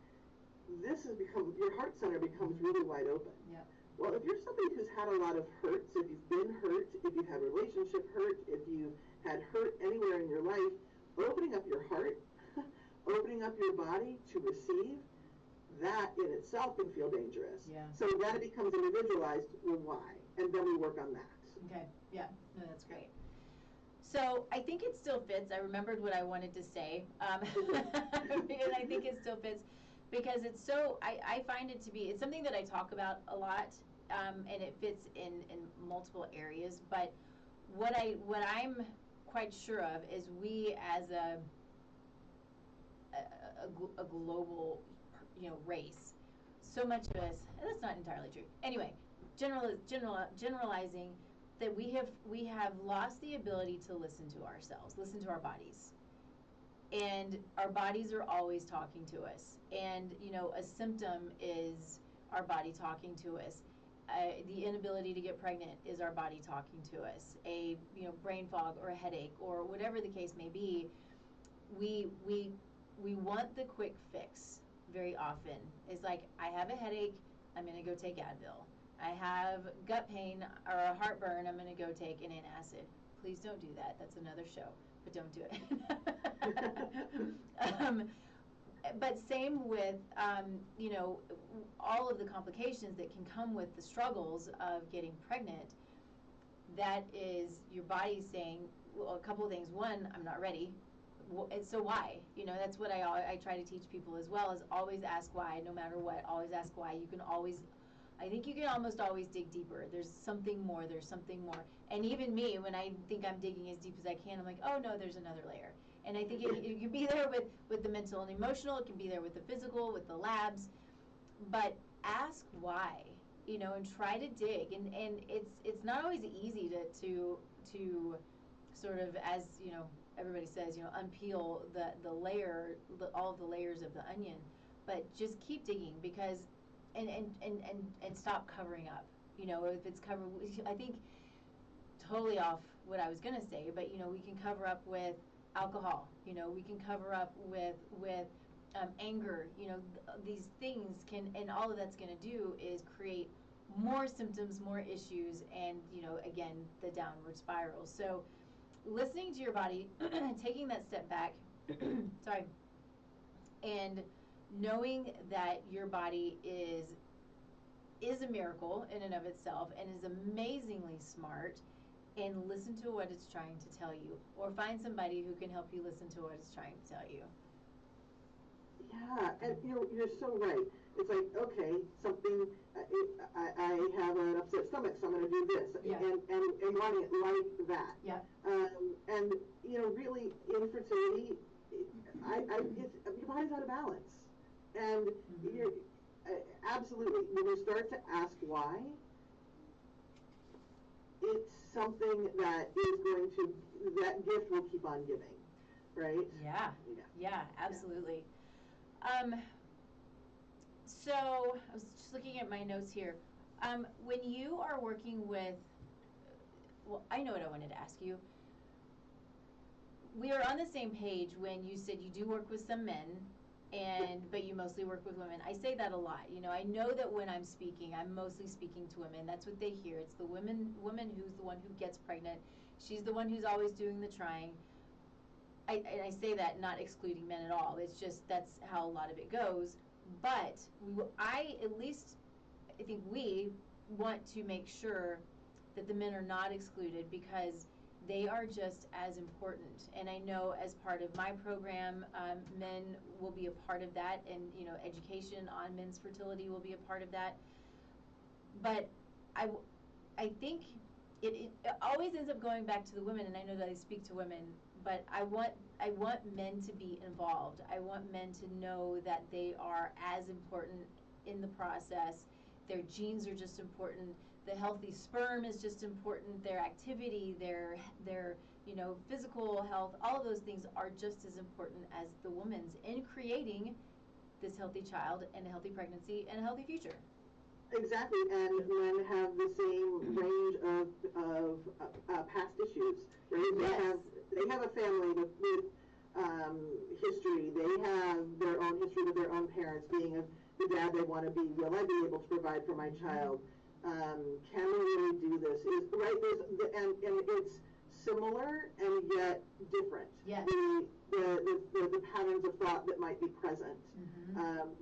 Your heart center becomes really wide open. Yeah. Well, if you're somebody who's had a lot of hurts, if you've been hurt, if you've had relationship hurt, if you've had hurt anywhere in your life, opening up your heart, opening up your body to receive, that in itself can feel dangerous. Yeah. So then it becomes individualized. Well, why? And then we work on that. Okay. Yeah. No, that's great. So I think it still fits. I remembered what I wanted to say, and I think it still fits because it's so. I find it to be. It's something that I talk about a lot, and it fits in multiple areas. But what I'm quite sure of is we as a global, race. So much of us. And that's not entirely true. Anyway, generalizing that we have lost the ability to listen to ourselves, listen to our bodies. And our bodies are always talking to us. And, a symptom is our body talking to us. The inability to get pregnant is our body talking to us. A, brain fog or a headache or whatever the case may be, we want the quick fix very often. It's like, I have a headache, I'm going to go take Advil. I have gut pain or a heartburn, I'm going to go take an antacid. Please don't do that. That's another show, but don't do it. But same with, all of the complications that can come with the struggles of getting pregnant. That is your body saying, well, a couple of things. One, I'm not ready. So why? That's what I try to teach people as well, is always ask why, no matter what. Always ask why. I think you can almost always dig deeper. There's something more. And even me, when I think I'm digging as deep as I can, I'm like, oh no, there's another layer. And I think it can be there with the mental and emotional. It can be there with the physical, with the labs. But ask why, and try to dig. And it's not always easy to sort of, as everybody says, unpeel the layer, all of the layers of the onion. But just keep digging, because and stop covering up. If it's covered, I think totally off what I was gonna say, but we can cover up with alcohol. We can cover up with anger. These things can, and all of that's gonna do is create more symptoms, more issues, and again, the downward spiral. So listening to your body, taking that step back, sorry, and knowing that your body is a miracle in and of itself and is amazingly smart, and listen to what it's trying to tell you, or find somebody who can help you listen to what it's trying to tell you. Yeah, and you're so right. It's like, okay, something, I have an upset stomach, so I'm going to do this, Yeah. and wanting it like that. Yeah. And really, infertility, your body's out of balance, and you're absolutely, when you start to ask why, it's something that is going to, that gift will keep on giving, right? Yeah, absolutely. So I was just looking at my notes here. When you are working with, well, I know what I wanted to ask you. We are on the same page when you said you do work with some men, but you mostly work with women. I say that a lot. I know that when I'm speaking, I'm mostly speaking to women. That's what they hear. It's the woman who's the one who gets pregnant. She's the one who's always doing the trying. And I say that not excluding men at all. It's just that's how a lot of it goes. But I think we want to make sure that the men are not excluded, because they are just as important. And I know as part of my program, men will be a part of that, and education on men's fertility will be a part of that. But I think it always ends up going back to the women, and I know that I speak to women, but I want men to be involved. I want men to know that they are as important in the process. Their genes are just important. The healthy sperm is just important. Their activity, their physical health, all of those things are just as important as the woman's in creating this healthy child and a healthy pregnancy and a healthy future. Exactly, and men have the same range of past issues, right? Yes. They have a family with history. They have their own history with their own parents, being the dad they want to be. Will I be able to provide for my child? Can we really do this? And it's similar and yet different. Yes. The patterns of thought that might be present,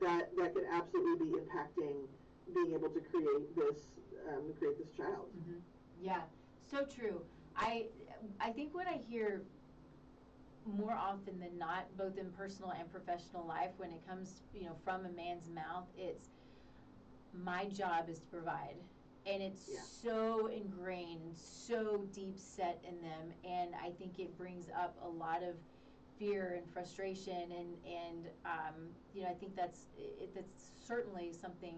that could absolutely be impacting being able to create this child. Yeah, so true. I think what I hear more often than not, both in personal and professional life, when it comes, from a man's mouth, it's my job is to provide. And it's so ingrained and so deep set in them. And I think it brings up a lot of fear and frustration. And I think that's certainly something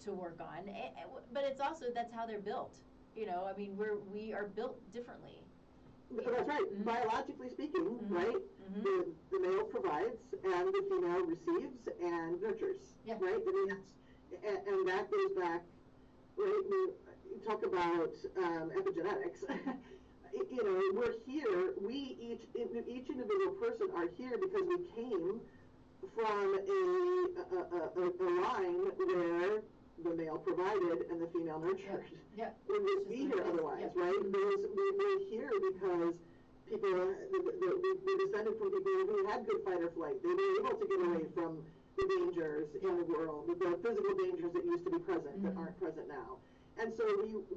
to work on. But it's also, that's how they're built. I mean, we are built differently. That's right. Mm-hmm. Biologically speaking, mm-hmm. right? Mm-hmm. The male provides and the female receives and nurtures. Yeah. Right? I mean, and that goes back, right? We talk about epigenetics. We're here. Each individual person are here because we came from a line where the male provided and the female nurtured. Yeah. We wouldn't be here otherwise, right? We're here because people, we descended from people who had good fight or flight. They were able to get away from the dangers in the world, the physical dangers that used to be present that aren't present now. And so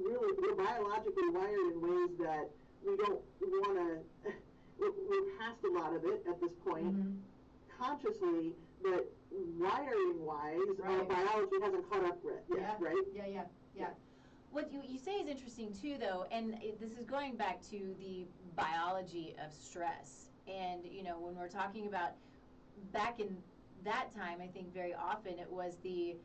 we're biologically wired in ways that we don't want to, we're past a lot of it at this point, consciously, but wiring-wise, our biology hasn't caught up yet, right? Yeah. What you say is interesting, too, though, and this is going back to the biology of stress. And, when we're talking about back in that time, I think very often it was the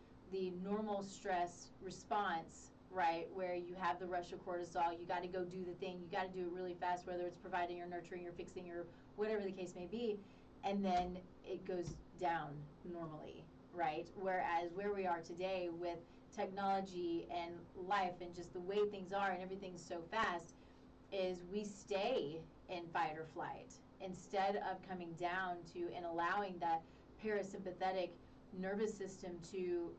normal stress response, right, where you have the rush of cortisol, you got to go do the thing, you got to do it really fast, whether it's providing or nurturing or fixing or whatever the case may be, and then it goes down normally, right? Whereas where we are today with technology and life and just the way things are and everything's so fast is we stay in fight or flight instead of coming down to and allowing that parasympathetic nervous system to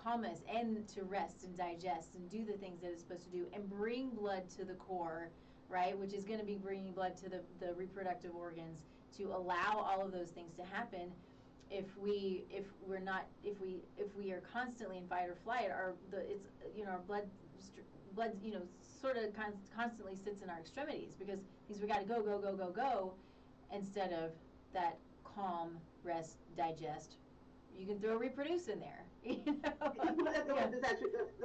calm us and to rest and digest and do the things that it's supposed to do and bring blood to the core, right, which is going to be bringing blood to the reproductive organs to allow all of those things to happen. If we are constantly in fight or flight, our blood sort of constantly sits in our extremities because we got to go instead of that calm, rest, digest. You can throw reproduce in there.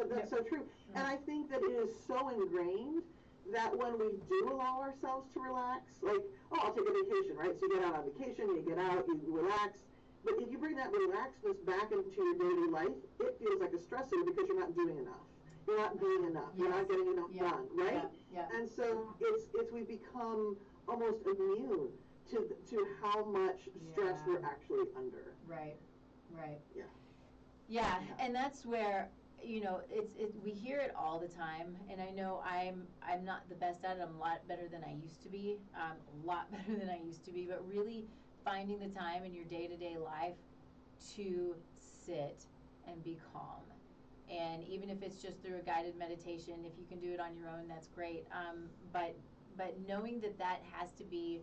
That's so true. And I think that it is so ingrained that when we do allow ourselves to relax, like, I'll take a vacation, right? So you get out on vacation, you get out, you relax. But if you bring that relaxedness back into your daily life, it feels like a stressor because you're not doing enough. You're not doing enough. You're not getting enough done, right? Yeah. And so we become almost immune to how much stress we're actually under. Right. Yeah. Yeah, and that's where we hear it all the time, and I know I'm not the best at it. I'm a lot better than I used to be. But really finding the time in your day-to-day life to sit and be calm. And even if it's just through a guided meditation, if you can do it on your own, that's great. But knowing that has to be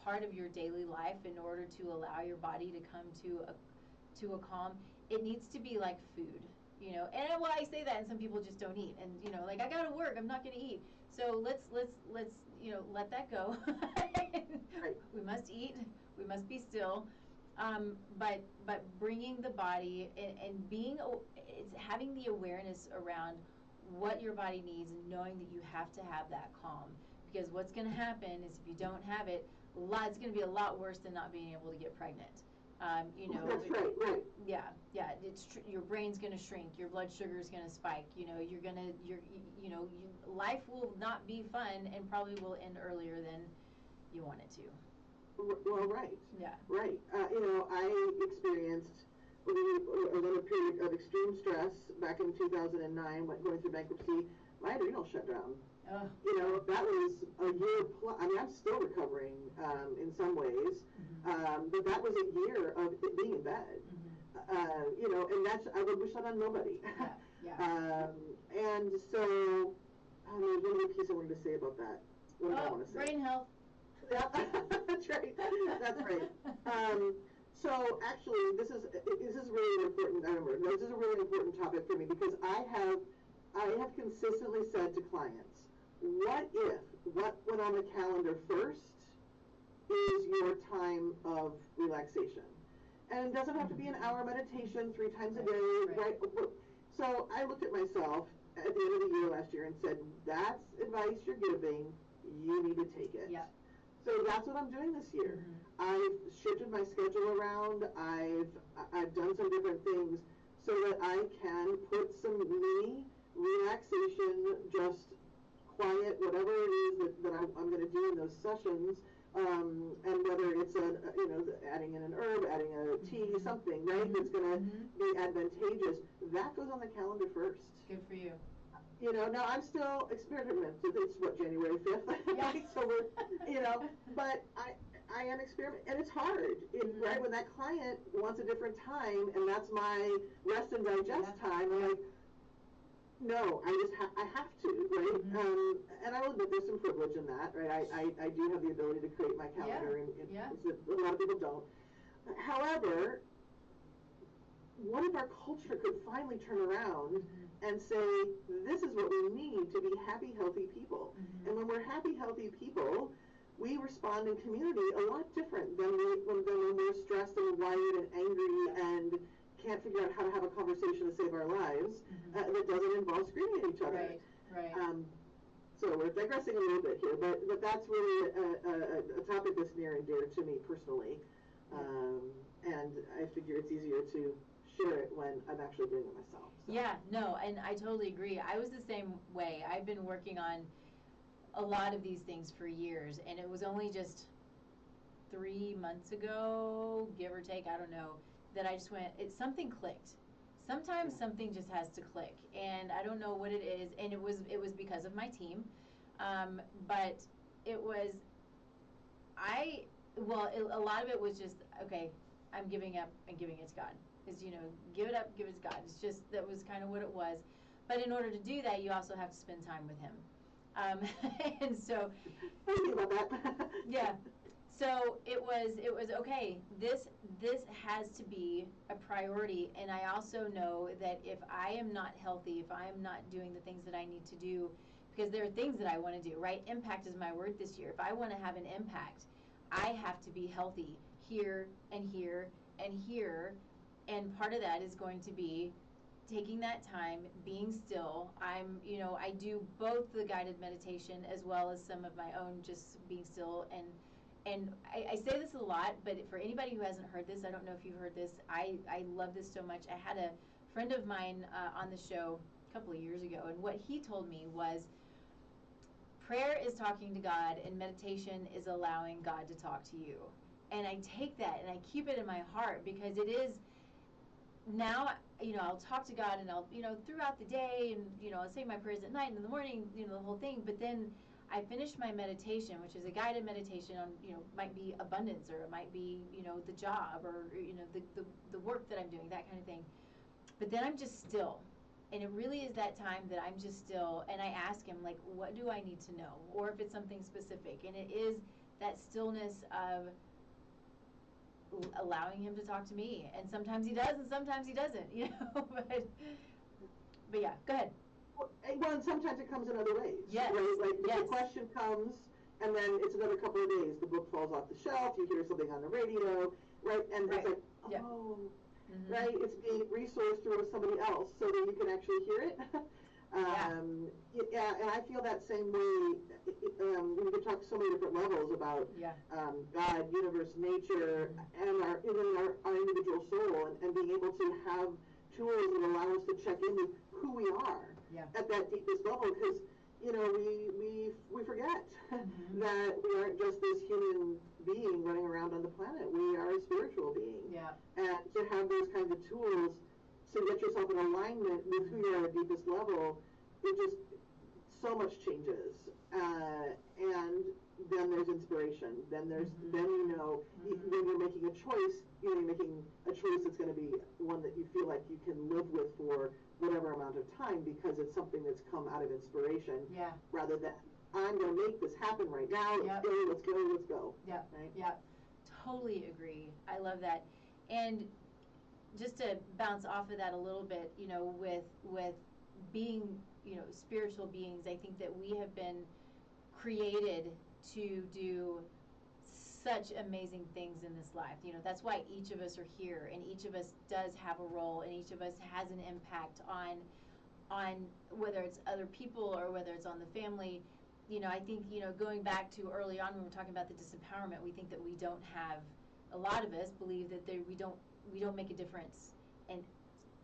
part of your daily life in order to allow your body to come to a calm. It needs to be like food, And I say that, and some people just don't eat, and like I gotta work, I'm not gonna eat. So let's let that go. We must eat. We must be still. But bringing the body and it's having the awareness around what your body needs and knowing that you have to have that calm. Because what's going to happen is if you don't have it, it's going to be a lot worse than not being able to get pregnant. That's right. Yeah. Your brain's going to shrink. Your blood sugar is going to spike. Life will not be fun and probably will end earlier than you want it to. Well, right. Yeah. Right. I experienced a little period of extreme stress back in 2009, going through bankruptcy. My adrenals shut down. That was a year plus. I mean, I'm still recovering in some ways, but that was a year of being in bed. And I would wish that on nobody. Yeah. And so, there's one more piece I wanted to say about that. What did I want to say? Brain health. Yeah, that's right. So actually, this is really important. This is a really important topic for me because I have consistently said to clients, what went on the calendar first is your time of relaxation. And it doesn't have to be an hour meditation 3 times a day, right? So I looked at myself at the end of the year last year and said, that's advice you're giving, you need to take it. Yep. So that's what I'm doing this year. I've shifted my schedule around, I've done some different things so that I can put some mini relaxation, just quiet, whatever it is that I'm going to do in those sessions, and whether it's adding in an herb, adding a tea, something, right, that's going to be advantageous, that goes on the calendar first. Good for you. Now I'm still experimenting. It's what, January 5th? Yeah. So we're, but I am experimenting, and it's hard, right? When that client wants a different time, and that's my rest and digest time, I'm like, no, I have to, right? And I will admit there's some privilege in that, right? I do have the ability to create my calendar, and a lot of people don't. However, what if our culture could finally turn around and say, this is what we need to be happy, healthy people. And when we're happy, healthy people, we respond in community a lot different than when we're stressed and wired and angry and can't figure out how to have a conversation to save our lives that doesn't involve screaming at each other. Right. So we're digressing a little bit here, but that's really a topic that's near and dear to me personally. And I figure it's easier to share it when I'm actually doing it myself. So. Yeah, no, and I totally agree. I was the same way. I've been working on a lot of these things for years, and it was only just 3 months ago, give or take, I don't know, that I just went, something clicked. Sometimes something just has to click, and I don't know what it is, and it was because of my team, but it was, a lot of it was just, okay, I'm giving up and giving it to God. Is, give it up, give it to God. It's just, that was kind of what it was. But in order to do that, you also have to spend time with Him. And so, yeah. So it was okay, this has to be a priority, and I also know that if I am not healthy, if I am not doing the things that I need to do, because there are things that I want to do, right? Impact is my word this year. If I want to have an impact, I have to be healthy here and here and here. And part of that is going to be taking that time, being still. I do both the guided meditation as well as some of my own just being still. And I say this a lot, but for anybody who hasn't heard this, I don't know if you've heard this, I love this so much. I had a friend of mine on the show a couple of years ago, and what he told me was, prayer is talking to God, and meditation is allowing God to talk to you. And I take that and I keep it in my heart, because it is, now, I'll talk to God, and I'll, throughout the day, and, I'll say my prayers at night and in the morning, the whole thing. But then I finish my meditation, which is a guided meditation on, might be abundance, or it might be, the job, or, the work that I'm doing, that kind of thing. But then I'm just still. And it really is that time that I'm just still, and I ask Him, like, what do I need to know? Or if it's something specific. And it is that stillness of allowing Him to talk to me, and sometimes He does and sometimes He doesn't, but yeah, go ahead. Well, and sometimes it comes in other ways. Yes. Right? Like yes. The question comes, and then it's another couple of days, the book falls off the shelf, you hear something on the radio, right? And it's like, right? It's being resourced through somebody else so that you can actually hear it. And I feel that same way. We could talk so many different levels about God, universe, nature, and even our individual soul, and being able to have tools that allow us to check in with who we are at that deepest level, because we forget that we aren't just this human being running around on the planet. We are a spiritual being, and to have those kinds of tools to get yourself in alignment with who you are at the deepest level, it just, so much changes. And then there's inspiration. Then then when you're making a choice, you're making a choice that's going to be one that you feel like you can live with for whatever amount of time, because it's something that's come out of inspiration, rather than, I'm going to make this happen right now. Let's go. Yeah. Right? Yeah. Totally agree. I love that. And just to bounce off of that a little bit, with being spiritual beings. I think that we have been created to do such amazing things in this life. That's why each of us are here, and each of us does have a role, and each of us has an impact on whether it's other people or whether it's on the family. I think, going back to early on when we were talking about the disempowerment, we think that we don't have, a lot of us believe that we don't make a difference. And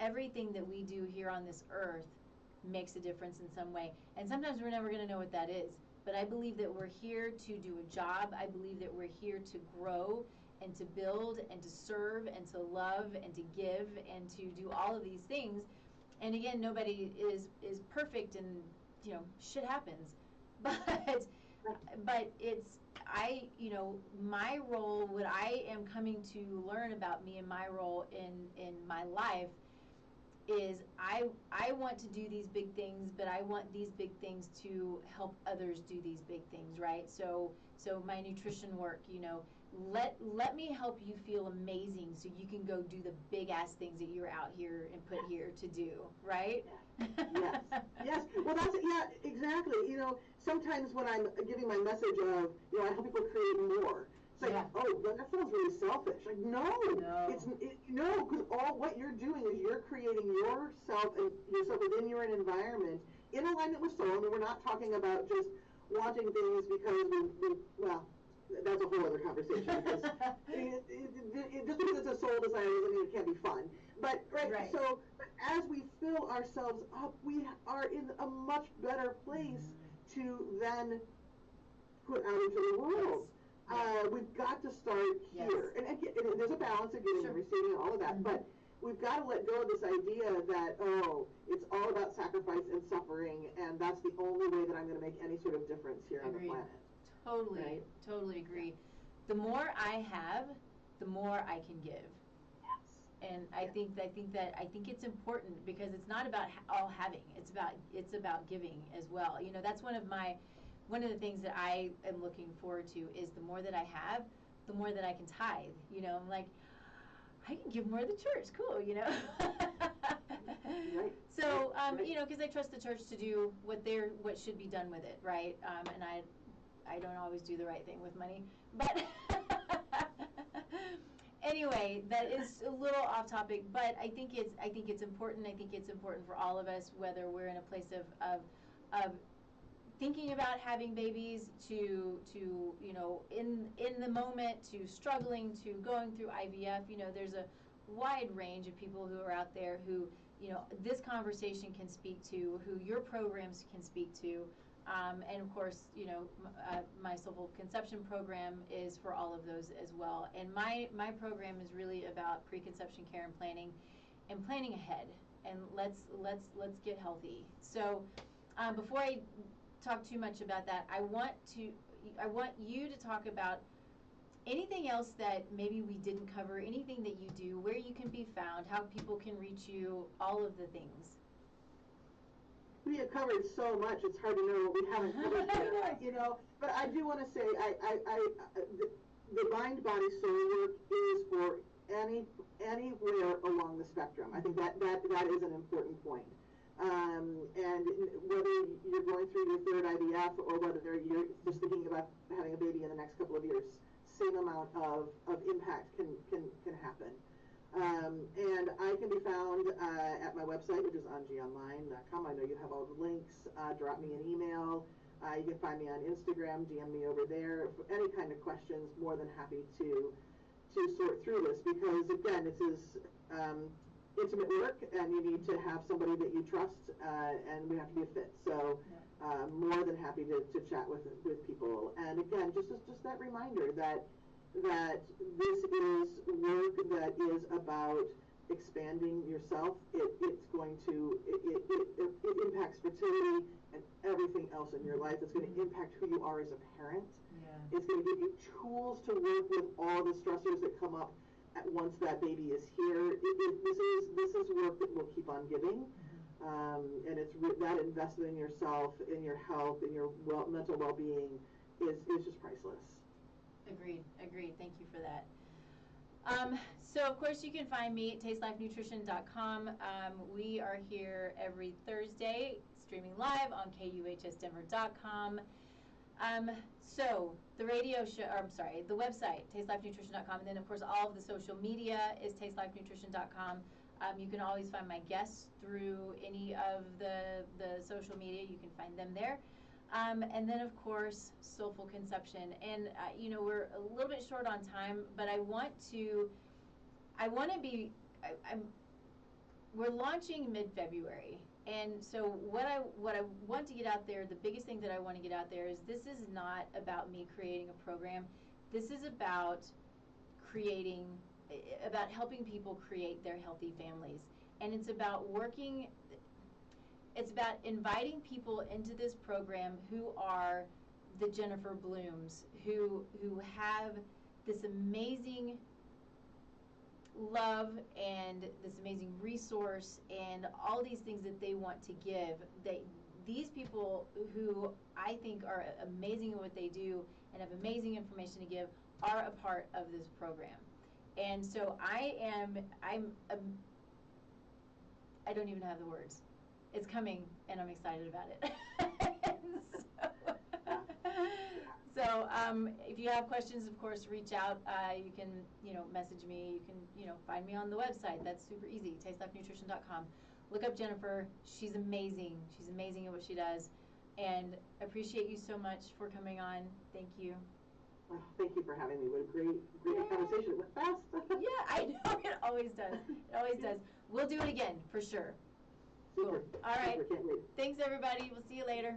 everything that we do here on this earth makes a difference in some way. And sometimes we're never going to know what that is. But I believe that we're here to do a job. I believe that we're here to grow and to build and to serve and to love and to give and to do all of these things. And again, nobody is perfect, and shit happens. But it's my role, what I am coming to learn about me and my role in my life is I want to do these big things, but I want these big things to help others do these big things, right? So my nutrition work, let me help you feel amazing so you can go do the big ass things that you're out here and put here to do, right? Yes. Well, exactly. Sometimes when I'm giving my message of, I help people create more. It's like, oh, that sounds really selfish. Like, no. No, because all what you're doing is you're creating yourself within your environment in alignment with soul. And we're not talking about just wanting things because well, that's a whole other conversation. Because just because it's a soul desire doesn't mean it can't be fun. But right. So as we fill ourselves up, we are in a much better place to then put out into the world. We've got to start here. And there's a balance of giving and receiving and all of that, but we've got to let go of this idea that, it's all about sacrifice and suffering, and that's the only way that I'm going to make any sort of difference here on the planet. Totally agree. The more I have, the more I can give. And I think it's important, because it's not about all having. It's about giving as well. That's one of the things that I am looking forward to is the more that I have, the more that I can tithe. I'm like, I can give more to the church. Cool, Right. So, because I trust the church to do what should be done with it, right? And I don't always do the right thing with money, but anyway, that is a little off topic. But I think it's important. I think it's important for all of us, whether we're in a place of thinking about having babies to in the moment, to struggling, to going through IVF. There's a wide range of people who are out there who this conversation can speak to, who your programs can speak to, and of course my Soulful Conception program is for all of those as well. And my program is really about preconception care and planning ahead, and let's get healthy. So before I talk too much about that, I want you to talk about anything else that maybe we didn't cover, anything that you do, where you can be found, how people can reach you, all of the things. We have covered so much, it's hard to know what we haven't covered here, but I do want to say, the mind, body, soul work is for anywhere along the spectrum. I think that is an important point. And whether you're going through your third IVF or whether you're just thinking about having a baby in the next couple of years, same amount of impact can happen. And I can be found at my website, which is angionline.com. I know you have all the links. Drop me an email. You can find me on Instagram, DM me over there. For any kind of questions, more than happy to sort through this, because again, this is intimate work, and you need to have somebody that you trust, and we have to be a fit. So more than happy to chat with people. And again, just that reminder that this is work that is about expanding yourself. It impacts fertility and everything else in your life. It's going to impact who you are as a parent. It's going to give you tools to work with all the stressors that come up once that baby is here. This is work that will keep on giving, and it's that investment in yourself, in your health, in your mental well-being is just priceless. Agreed. Thank you for that. So of course you can find me at tastelifenutrition.com. We are here every Thursday streaming live on KUHSdenver.com. So the radio show, or I'm sorry, the website, tastelifenutrition.com, and then of course all of the social media is tastelifenutrition.com. You can always find my guests through any of the social media. You can find them there. And then of course, Soulful Conception. And you know, we're a little bit short on time, but we're launching mid-February. And so what I want to get out there, the biggest thing that I want to get out there is this is not about me creating a program. This is about helping people create their healthy families. And it's about inviting people into this program who are the Jennifer Blooms, who have this amazing love and this amazing resource and all these things that they want to give. These people who I think are amazing at what they do and have amazing information to give are a part of this program. And so I don't even have the words. It's coming and I'm excited about it. So if you have questions, of course, reach out. You can, message me. You can, find me on the website. That's super easy, tastelifenutrition.com. Look up Jennifer. She's amazing. She's amazing at what she does. And appreciate you so much for coming on. Thank you. Oh, thank you for having me. What a great conversation. It went fast. Yeah, I know. It always does. It always does. We'll do it again, for sure. Super. Cool. All right. Super. Can't wait. Thanks, everybody. We'll see you later.